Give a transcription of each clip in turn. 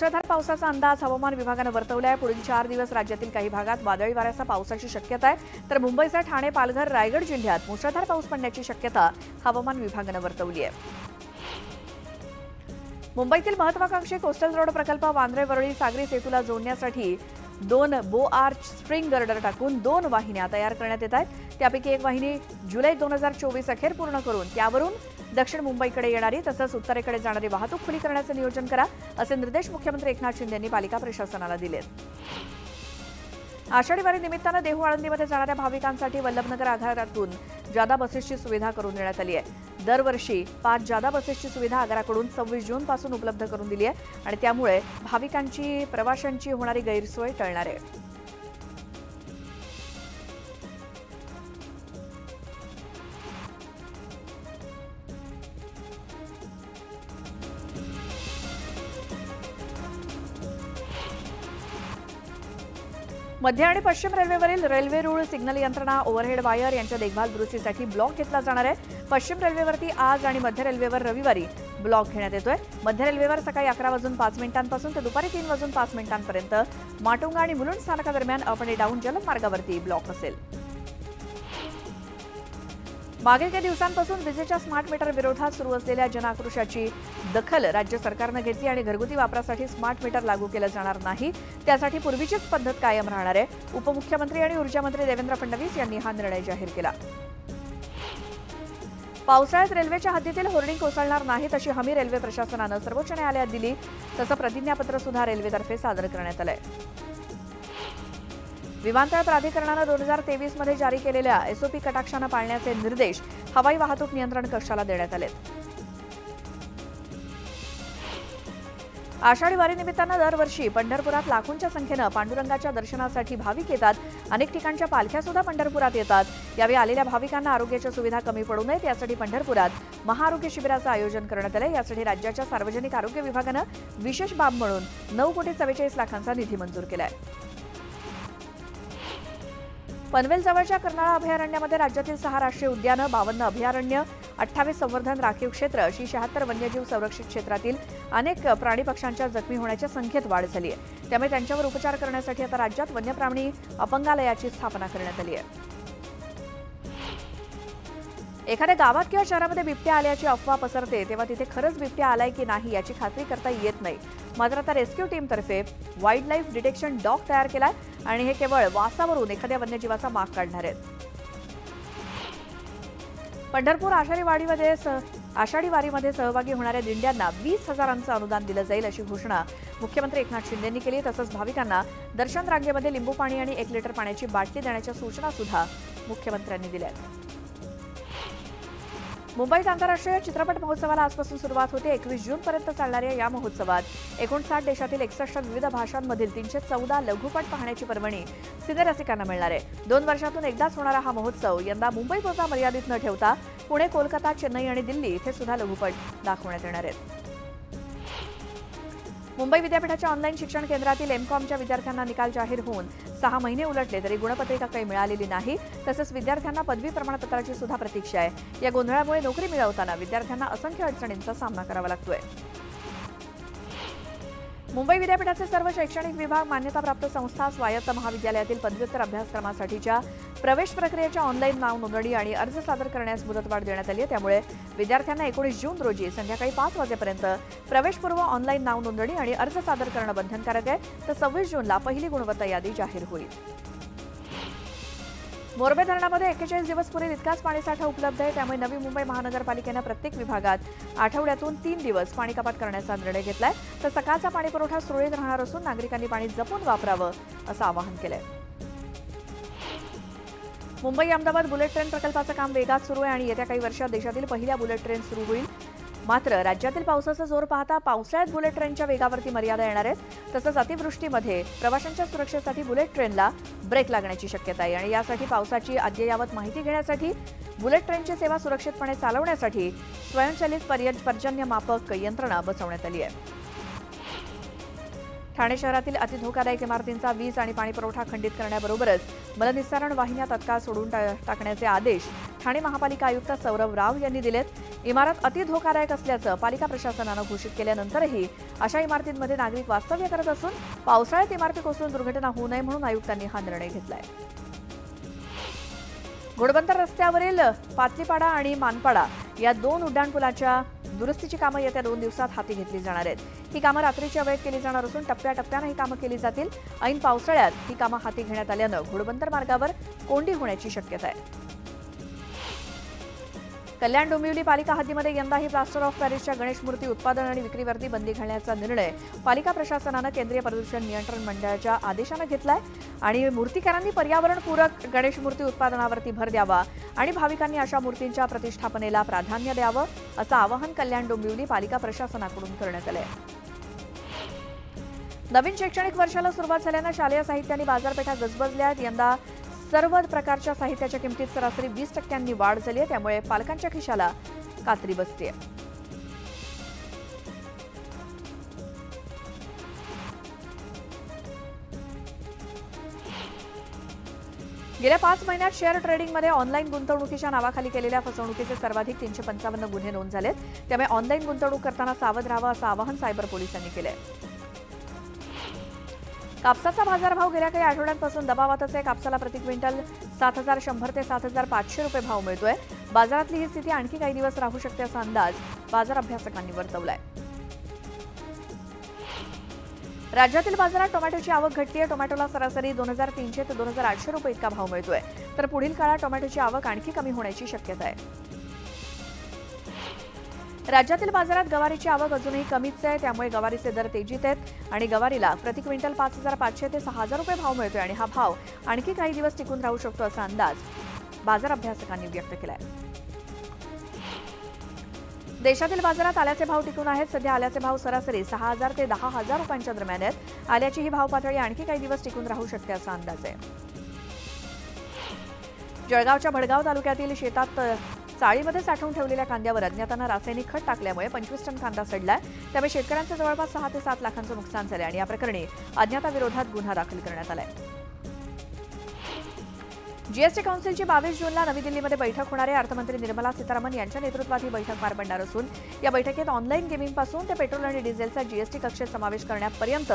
मुसळधार पावसाचा अंदाज हवामान विभागाने वर्तवला आहे। पुढील 4 दिवस राज्यातील काही भागात वादळी वाऱ्यासह पावसाची शक्यता आहे, तर मुंबईसह ठाणे, पालघर, रायगड जिल्ह्यात मुसळधार पाऊस पडण्याची शक्यता हवामान विभागाने वर्तवली आहे। मुंबईतील महत्त्वाकांक्षी कोस्टल रोड प्रकल्प वांद्रे वरळी सागरी सेतूला जोडण्यासाठी 2 बो आर्च स्प्रिंग गर्डर टाकून 2 वाहिन्या तयार करण्यात येत आहेत। त्यापैकी एक वाहिनी जुलै 2024 अखेर पूर्ण करून त्यावरून दक्षिण मुंबईकडे येणारी तसंच उत्तरेकडे जाणारी वाहतूक खुली करण्याचे नियोजन करा, असे निर्देश मुख्यमंत्री एकनाथ शिंदे यांनी पालिका प्रशासनाला दिलेत। आषाढी वारी निमित्तानं देहू आळंदीमध्ये जाणाऱ्या भाविकांसाठी वल्लभनगर आगारातून जादा बसेसची सुविधा करून देण्यात आली आहे। दरवर्षी 5 जादा बसेसची सुविधा आगाराकडून 26 जून पासून उपलब्ध करून दिली आहे आणि त्यामुळे भाविकांची प्रवाशांची होणारी गैरसोय टळणार आहे। मध्य आणि पश्चिम रेल्वेवरील रेल्वे रूळ, सिग्नल यंत्रणा, ओव्हरहेड वायर यांच्या देखभाल दुरुस्तीसाठी ब्लॉक घेतला जाणार आहे। पश्चिम रेल्वेवरती आज आणि मध्य रेल्वेवर रविवारी ब्लॉक घेण्यात येतोय। मध्य रेल्वेवर सकाळी 11:05 ते दुपारी 3:05 माटुंगा आणि मुलुंड स्थानकादरम्यान अप आणि डाऊन जलद मार्गावरती ब्लॉक असेल। मागील काही दिवसांपासून विजेच्या स्मार्ट मीटर विरोधात सुरू असलेल्या जनआक्रोशाची दखल राज्य सरकारने घेतली आणि घरगुती वापरासाठी स्मार्ट मीटर लागू केलं जाणार नाही, त्यासाठी पूर्वीचीच पद्धत कायम राहणार आहे। उपमुख्यमंत्री आणि ऊर्जा मंत्री देवेंद्र फडणवीस यांनी हा निर्णय जाहीर केला। पावसाळ्यात रेल्वेच्या हद्दीतील होर्डिंग कोसळणार नाहीत अशी हमी रेल्वे प्रशासनानं सर्वोच्च न्यायालयात दिली, तसं प्रतिज्ञापत्र सुद्धा रेल्वेतर्फे सादर करण्यात आलंय। विमानतळ प्राधिकरणानं 2023 मध्ये जारी केलेल्या एसओपी कटाक्षानं पाळण्याचे निर्देश हवाई वाहतूक नियंत्रण कक्षाला देण्यात आलेत। आषाढी वारी निमित्तानं दरवर्षी पंढरपुरात लाखोंच्या संख्येनं पांडुरंगाच्या दर्शनासाठी भाविक येतात। अनेक ठिकाणच्या पालख्या सुद्धा पंढरपुरात येतात। यावेळी आलेल्या भाविकांना आरोग्याच्या सुविधा कमी पडू नयेत यासाठी पंढरपुरात महाआरोग्य शिबिराचं आयोजन करण्यात आलं। यासाठी राज्याच्या सार्वजनिक आरोग्य विभागानं विशेष बाब म्हणून 9,44 लाखांचा निधी मंजूर केलाय। पनवेल जवळच्या कर्नाळा अभयारण्यामध्ये राज्यातील 6 राष्ट्रीय उद्यानं, 52 अभयारण्य, 28 संवर्धन राखीव क्षेत्र अशी 76 वन्यजीव संरक्षित क्षेत्रातील अनेक प्राणी पक्ष्यांच्या जखमी होण्याच्या संख्येत वाढ झाली आहे। त्यामुळे त्यांच्यावर उपचार करण्यासाठी आता राज्यात वन्यप्राणी अपंगालयाची स्थापना करण्यात आली आहे। एखाद्या गावात किंवा शहरामध्ये बिबट्या आल्याची अफवा पसरते तेव्हा तिथे खरंच बिबट्या आलाय की नाही याची खात्री करता येत नाही। मात्र आता रेस्क्यू टीमतर्फे वाईल्ड लाईफ डिटेक्शन डॉग तयार केलाय आणि हे केवळ वासावरून एखाद्या वन्यजीवाचा माग काढणार आहेत। पंढरपूर आषाढी वारीमध्ये सहभागी होणाऱ्या दिंड्यांना 20,000चं अनुदान दिलं जाईल अशी घोषणा मुख्यमंत्री एकनाथ शिंदे यांनी केली। तसंच भाविकांना दर्शन रांगेमध्ये लिंबू पाणी आणि 1 लिटर पाण्याची बाटली देण्याच्या सूचना सुद्धा मुख्यमंत्र्यांनी दिल्या आहेत। मुंबईत आंतरराष्ट्रीय चित्रपट महोत्सवाला आजपासून सुरुवात होते। 21 जूनपर्यंत चालणाऱ्या या महोत्सवात 59 देशातील 61 विविध भाषांमधील 314 लघुपट पाहण्याची पर्वणी सिनेरसिकांना मिळणार आहे। 2 वर्षातून एकदाच होणारा हा महोत्सव यंदा मुंबईपुरता मर्यादित न ठेवता पुणे, कोलकाता, चेन्नई आणि दिल्ली इथे सुद्धा लघुपट दाखवण्यात येणार आहेत। मुंबई विद्यापीठाच्या ऑनलाईन शिक्षण केंद्रातील एमकॉमच्या विद्यार्थ्यांना निकाल जाहीर होऊन 6 महिने उलटले तरी गुणपत्रिका काही मिळालेली नाही। तसंच विद्यार्थ्यांना पदवी प्रमाणपत्राची सुद्धा प्रतीक्षा आहे। या गोंधळामुळे नोकरी मिळवताना विद्यार्थ्यांना असंख्य अडचणींचा सामना करावा लागतोय। मुंबई विद्यापीठाचे सर्व शैक्षणिक विभाग, मान्यताप्राप्त संस्था, स्वायत्त महाविद्यालयातील पदव्युत्तर अभ्यासक्रमासाठीच्या प्रवेश प्रक्रियेच्या ऑनलाईन नाव नोंदणी आणि अर्ज सादर करण्यास मुदतवाढ देण्यात आली आहे। त्यामुळे विद्यार्थ्यांना 19 जून रोजी संध्याकाळी 5 वाजेपर्यंत प्रवेशपूर्व ऑनलाईन नाव नोंदणी आणि अर्ज सादर करणं बंधनकारक आहे, तर 26 जूनला पहिली गुणवत्ता यादी जाहीर होईल। मोरबे धरणामध्ये 41 दिवस पुरेल इतकाच पाणीसाठा उपलब्ध आहे। त्यामुळे नवी मुंबई महानगरपालिकेनं प्रत्येक विभागात आठवड्यातून 3 दिवस पाणी कपात करण्याचा निर्णय घेतलाय, तर सकाळचा पाणीपुरवठा सुरळीत राहणार असून नागरिकांनी पाणी जपून वापरावं असं आवाहन केलंय। मुंबई अहमदाबाद बुलेट ट्रेन प्रकल्पाचं काम वेगात सुरू आहे आणि येत्या काही वर्षात देशातील पहिल्या बुलेट ट्रेन सुरू होईल। मात्र राज्यातील पावसाचा जोर पाहता पावसाळ्यात बुलेट ट्रेनच्या वेगावरती मर्यादा येणार आहेत। तसंच अतिवृष्टीमध्ये प्रवाशांच्या सुरक्षेसाठी बुलेट ट्रेनला ब्रेक लागण्याची शक्यता आहे आणि यासाठी पावसाची अद्ययावत माहिती घेण्यासाठी बुलेट ट्रेनची सेवा सुरक्षितपणे चालवण्यासाठी स्वयंचलित पर्जन्यमापक यंत्रणा बसवण्यात आली आहे। ठाणे शहरातील अतिधोकादायक इमारतींचा वीज आणि पाणी पुरवठा खंडित करण्याबरोबरच मलनिस्सारण वाहिन्या तत्काळ सोडून टाकण्याचे आदेश ठाणे महापालिका आयुक्त सौरभ राव यांनी दिलेत। इमारत अतिधोकादायक असल्याचं पालिका प्रशासनानं घोषित केल्यानंतरही अशा इमारतींमध्ये नागरिक वास्तव्य करत असून पावसाळ्यात इमारती कोसळून दुर्घटना होऊ नये म्हणून आयुक्तांनी हा निर्णय घेतलाय। घोडबंदर रस्त्यावरील पातलीपाडा आणि मानपाडा या दोन उड्डाणपुलाच्या दुरुस्तीची कामं येत्या 2 दिवसात हाती घेतली जाणार आहेत। ही कामं रात्रीच्या वेळेत केली जाणार असून टप्प्याटप्प्यानं ही कामं केली जातील। ऐन पावसाळ्यात ही कामं हाती घेण्यात आल्यानं घोडबंदर मार्गावर कोंडी होण्याची शक्यता आहे। कल्याण डोंबिवली पालिका हद्दीमध्ये यंदाही प्लास्टर ऑफ पॅरिसच्या गणेश मूर्ती उत्पादन आणि विक्रीवरती बंदी घालण्याचा निर्णय पालिका प्रशासनानं केंद्रीय प्रदूषण नियंत्रण मंडळाच्या आदेशानं घेतलाय आणि मूर्तीकारांनी पर्यावरणपूरक गणेश मूर्ती उत्पादनावरती भर द्यावा आणि भाविकांनी अशा मूर्तींच्या प्रतिष्ठापनेला प्राधान्य द्यावं असं आवाहन कल्याण डोंबिवली पालिका प्रशासनाकडून करण्यात आलंय। नवीन शैक्षणिक वर्षाला सुरुवात झाल्यानं शालेय साहित्य आणि बाजारपेठा गजबजल्या आहेत। यंदा सर्व प्रकारच्या साहित्याच्या किमतीत सरासरी 20% वाढ झाली आहे, त्यामुळे पालकांच्या खिशाला कात्री बसतेय। गेल्या 5 महिन्यात शेअर ट्रेडिंगमध्ये ऑनलाईन गुंतवणुकीच्या नावाखाली केलेल्या फसवणुकीचे सर्वाधिक 355 गुन्हे नोंद झालेत, त्यामुळे ऑनलाईन गुंतवणूक करताना सावध राहावं असं आवाहन सायबर पोलिसांनी केलंय। कापसाचा बाजारभाव गेल्या काही आठवड्यांपासून दबावातच आहे। कापसाला प्रति क्विंटल 7,100 ते 7,500 रुपये भाव मिळतोय। बाजारातली ही स्थिती आणखी काही दिवस राहू शकते असा अंदाज बाजार अभ्यासकांनी वर्तवलाय। राज्यातील बाजारात टोमॅटोची आवक घटलीय। टोमॅटोला सरासरी 2,300 ते 2,800 रुपये इतका भाव मिळतोय, तर पुढील काळात टोमॅटोची आवक आणखी कमी होण्याची शक्यता आहे। राज्यातील बाजारात गवारीची आवक अजूनही कमीच आहे, त्यामुळे गवारीचे दर तेजीत आहेत आणि गवारीला प्रति क्विंटल 5,500 ते 6,000 रुपये भाव मिळतोय आणि हा भाव आणखी काही दिवस टिकून राहू शकतो असा अंदाज बाजार अभ्यासकांनी व्यक्त केलाय। देशातील बाजारात आल्याचे भाव टिकून आहेत। सध्या आल्याचे भाव सरासरी 6,000 ते 10,000 रुपयांच्या दरम्यान आहेत। आल्याची ही भाव पातळी आणखी काही दिवस टिकून राहू शकते असा अंदाज आहे। जळगावच्या भडगाव तालुक्यातील शेतात चाळीमध्ये साठवून ठेवलेल्या कांद्यावर अज्ञातांना रासायनिक खत टाकल्यामुळे 25 टन कांदा सडलाय, त्यामुळे शेतकऱ्यांचं जवळपास 6 ते 7 लाखांचं नुकसान झालंय आणि या प्रकरणी अज्ञाताविरोधात गुन्हा दाखल करण्यात आलाय। जीएसटी काउन्सिलची 22 जूनला नवी दिल्लीमध्ये बैठक होणार आहे। अर्थमंत्री निर्मला सीतारामन यांच्या नेतृत्वात ही बैठक पार पडणार असून या बैठकीत ऑनलाईन गेमिंगपासून ते पेट्रोल आणि डिझेलचा जीएसटी कक्षेत समावेश करण्यापर्यंत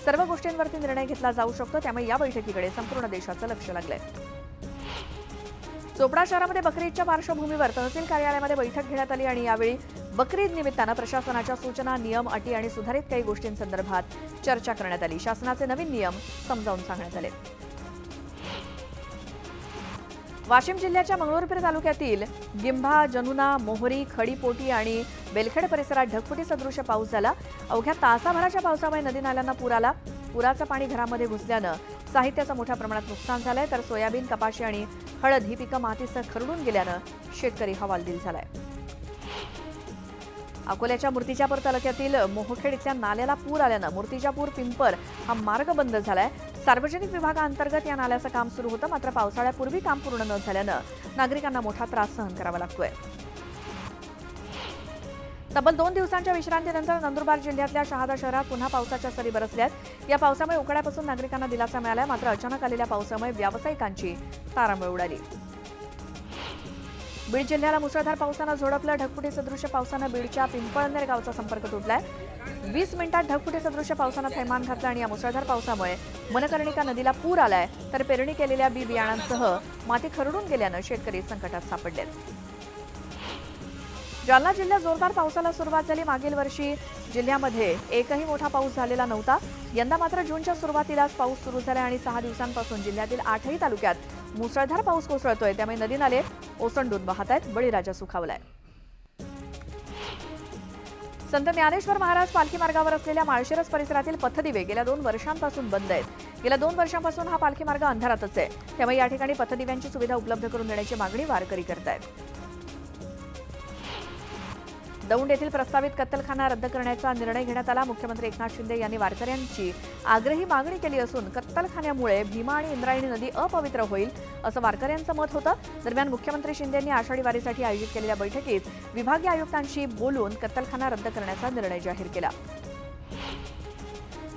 सर्व गोष्टींवरती निर्णय घेतला जाऊ शकतो, त्यामुळे या बैठकीकडे संपूर्ण देशाचं लक्ष लागलंय। चोपडा शहरामध्ये बकरी ईदच्या पार्श्वभूमीवर तहसील कार्यालयामध्ये बैठक घेण्यात आली आणि यावेळी बकरी ईद निमित्तानं प्रशासनाच्या सूचना, नियम, अटी आणि सुधारित काही गोष्टींसंदर्भात चर्चा करण्यात आली। शासनाचे नवीन नियम समजावून सांगण्यात आले। वाशिम जिल्ह्याच्या मंगरुळपीर तालुक्यातील गिंभा, जनुना, मोहरी, खडीपोटी आणि बेलखेड परिसरात ढगफुटी सदृश पाऊस झाला। अवघ्या तासाभराच्या पावसामुळे नदी नाल्यांना पूर आला। पुराचं पाणी घरामध्ये घुसल्यानं साहित्याचं मोठ्या प्रमाणात नुकसान झालंय, तर सोयाबीन, कपाशी आणि हळद ही पिकं मातीसह खरडून गेल्यानं शेतकरी हवालदिल झालाय। अकोल्याच्या मूर्तिजापूर तालुक्यातील मोहखेड इथल्या नाल्याला पूर आल्यानं मूर्तिजापूर पिंपर हा मार्ग बंद झालाय। सार्वजनिक विभागाअंतर्गत या नाल्याचं काम सुरू होतं, मात्र पावसाळ्यापूर्वी काम पूर्ण न झाल्यानं नागरिकांना मोठा त्रास सहन करावा लागतोय। तब्बल 2 दिवसांच्या विश्रांतीनंतर नंदुरबार जिल्ह्यातल्या शहादा शहरात पुन्हा पावसाच्या सरी बरसल्यात। या पावसामुळे उकाड्यापासून नागरिकांना दिलासा मिळाला, मात्र अचानक आलेल्या पावसामुळे व्यावसायिकांची तारांबळ उडाली। बीड जिल्ह्याला मुसळधार पावसानं झोडपलं। ढगफुटी सदृश पावसानं बीडच्या पिंपळनेर गावचा संपर्क तुटलाय। 20 मिनिटात ढगफुटी सदृश पावसानं थैमान घातलं आणि या मुसळधार पावसामुळे मनकर्णिका नदीला पूर आलाय, तर पेरणी केलेल्या बी बियाणांसह माती खरडून गेल्यानं शेतकरी संकटात सापडलेत। जालना जिल्ह्यात जोरदार पावसाला सुरुवात झाली। मागील वर्षी जिल्ह्यामध्ये एकही मोठा पाऊस झालेला नव्हता। यंदा मात्र जूनच्या सुरुवातीलाच पाऊस सुरू झाला आणि 6 दिवसांपासून जिल्ह्यातील 8ही तालुक्यात मुसळधार पाऊस कोसळतोय, त्यामुळे नदी नाले ओसंडून वाहत आहेत। बळीराजा सुखावलाय। संत ज्ञानेश्वर महाराज पालखी मार्गावर असलेल्या माळशिरस परिसरातील पथदिवे गेल्या 2 वर्षांपासून बंद आहेत। गेल्या 2 वर्षांपासून हा पालखी मार्ग अंधारातच आहे, त्यामुळे या ठिकाणी पथदिव्यांची सुविधा उपलब्ध करून देण्याची मागणी वारकरी करतायत। दौंड येथील प्रस्तावित कत्तलखाना रद्द करण्याचा निर्णय घेण्यात आला। मुख्यमंत्री एकनाथ शिंदे यांनी वारकऱ्यांची आग्रही मागणी केली असून कत्तलखान्यामुळे भीमा आणि इंद्रायणी नदी अपवित्र होईल असं वारकऱ्यांचं मत होतं। दरम्यान मुख्यमंत्री शिंदे यांनी आषाढी वारीसाठी आयोजित केलेल्या बैठकीत विभागीय आयुक्तांशी बोलून कत्तलखाना रद्द करण्याचा निर्णय जाहीर केला।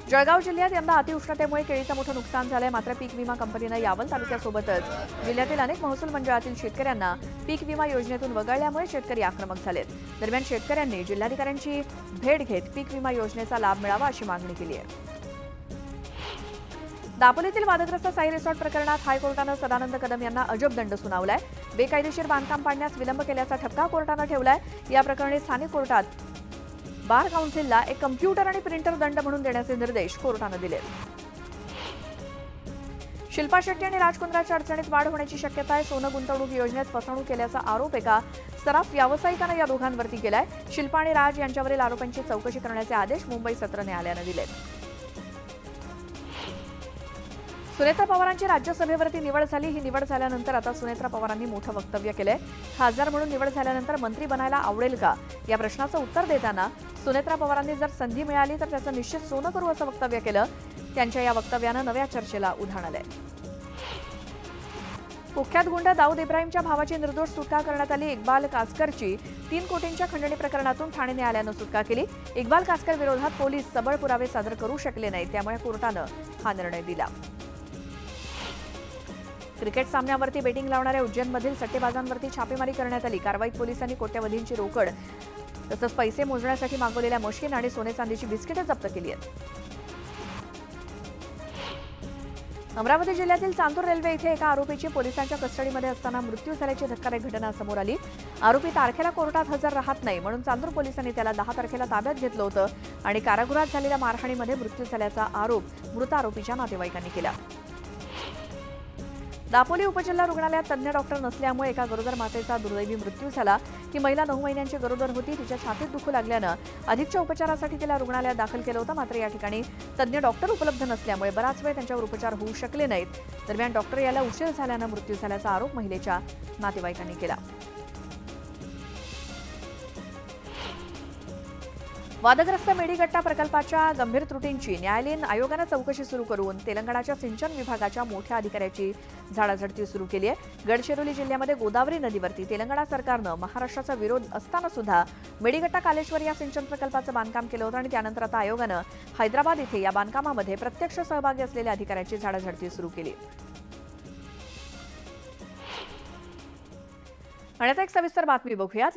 जळगाव जिल्ह्यात यंदा अतिउष्णतेमुळे केळीचं मोठं नुकसान झालंय. मात्र पीक विमा कंपनीनं यावल तालुक्यासोबतच जिल्ह्यातील अनेक महसूल मंडळातील शेतकऱ्यांना पीक विमा योजनेतून वगळल्यामुळे शेतकरी आक्रमक झालेत. दरम्यान शेतकऱ्यांनी जिल्हाधिकाऱ्यांची भेट घेत पीक विमा योजनेचा लाभ मिळावा अशी मागणी केली आहे. दापोलीतील वादग्रस्त साई रिसॉर्ट प्रकरणात हायकोर्टानं सदानंद कदम यांना अजब दंड सुनावलाय. बेकायदेशीर बांधकाम पाडण्यास विलंब केल्याचा ठपका कोर्टानं ठेवलाय. या प्रकरणी स्थानिक कोर्टात बार काउन्सिलला एक कम्प्युटर आणि प्रिंटर दंड म्हणून देण्याचे निर्देश कोर्टानं दिले. शिल्पा शेट्टी आणि राज कुंद्राच्या अडचणीत वाढ होण्याची शक्यता आहे. सोनं गुंतवणूक योजनेत फसवणूक केल्याचा आरोप एका सराफ व्यावसायिकानं या दोघांवरती केलाय. शिल्पा आणि राज यांच्यावरील आरोपांची चौकशी करण्याचे आदेश मुंबई सत्र न्यायालयानं दिले. सुनेत्रा पवारांची राज्यसभेवरती निवड झाली. ही निवड झाल्यानंतर आता सुनेत्रा पवारांनी मोठं वक्तव्य केलंय. खासदार म्हणून निवड झाल्यानंतर मंत्री बनायला आवडेल का या प्रश्नाचं उत्तर देताना सुनेत्रा पवारांनी जर संधी मिळाली तर त्याचं निश्चित सोनं करू असं वक्तव्य केलं. त्यांच्या या वक्तव्यानं नव्या चर्चेला उधाण आलंय. कुख्यात गुंड दाऊद इब्राहिमच्या भावाची निर्दोष सुटका करण्यात आली. इक्बाल कासकरची 3 कोटींच्या खंडणी प्रकरणातून ठाणे न्यायालयानं सुटका केली. इक्बाल कासकर विरोधात पोलीस सबळ पुरावे सादर करू शकले नाहीत, त्यामुळे कोर्टानं हा निर्णय दिला. क्रिकेट सामन्यावरती बेटिंग लावणाऱ्या उज्जैनमधील सट्टेबाजांवरती छापेमारी करण्यात आली. कारवाईत पोलिसांनी कोट्यवधींची रोकड तसंच पैसे मोजण्यासाठी मागवलेल्या मशीन आणि सोने चांदीची बिस्किटे जप्त केली आहेत. अमरावती जिल्ह्यातील चांदूर रेल्वे इथे एका आरोपीची पोलिसांच्या कस्टडीमध्ये असताना मृत्यू झाल्याची धक्कादायक घटना समोर आली. आरोपी तारखेला कोर्टात हजर राहत नाही म्हणून चांदूर पोलिसांनी त्याला 10 तारखेला ताब्यात घेतलं होतं आणि कारागृहात झालेल्या मारहाणीमध्ये मृत्यू झाल्याचा आरोप मृत आरोपीच्या नातेवाईकांनी केला. दापोली उपजिल्हा रुग्णालयात तज्ञ डॉक्टर नसल्यामुळे एका गरोदर मातेचा दुर्दैवी मृत्यू झाला. ही महिला 9 महिन्यांची गरोदर होती. तिच्या छातीत दुखू लागल्यानं अधिकच्या उपचारासाठी तिला रुग्णालयात दाखल केलं होतं. मात्र या ठिकाणी तज्ञ डॉक्टर उपलब्ध नसल्यामुळे बराच वेळ त्यांच्यावर उपचार होऊ शकले नाहीत. दरम्यान डॉक्टर याला उशीर झाल्यानं मृत्यू झाल्याचा आरोप महिलेच्या नातेवाईकांनी केला. वादग्रस्त मेडीगट्टा प्रकल्पाच्या गंभीर त्रुटींची न्यायालयीन आयोगानं चौकशी सुरू करून तेलंगणाच्या सिंचन विभागाच्या मोठ्या अधिकाऱ्याची झाडाझडती सुरू केली आहे. गडचिरोली जिल्ह्यामध्ये गोदावरी नदीवरती तेलंगणा सरकारनं महाराष्ट्राचा विरोध असताना सुद्धा मेडीगट्टा कालेश्वर या सिंचन प्रकल्पाचं बांधकाम केलं होतं आणि त्यानंतर आता आयोगानं हैदराबाद इथे या बांधकामामध्ये प्रत्यक्ष सहभागी असलेल्या अधिकाऱ्याची झाडाझडती सुरू केली. आणि आता एक सविस्तर बातमी बघूयात.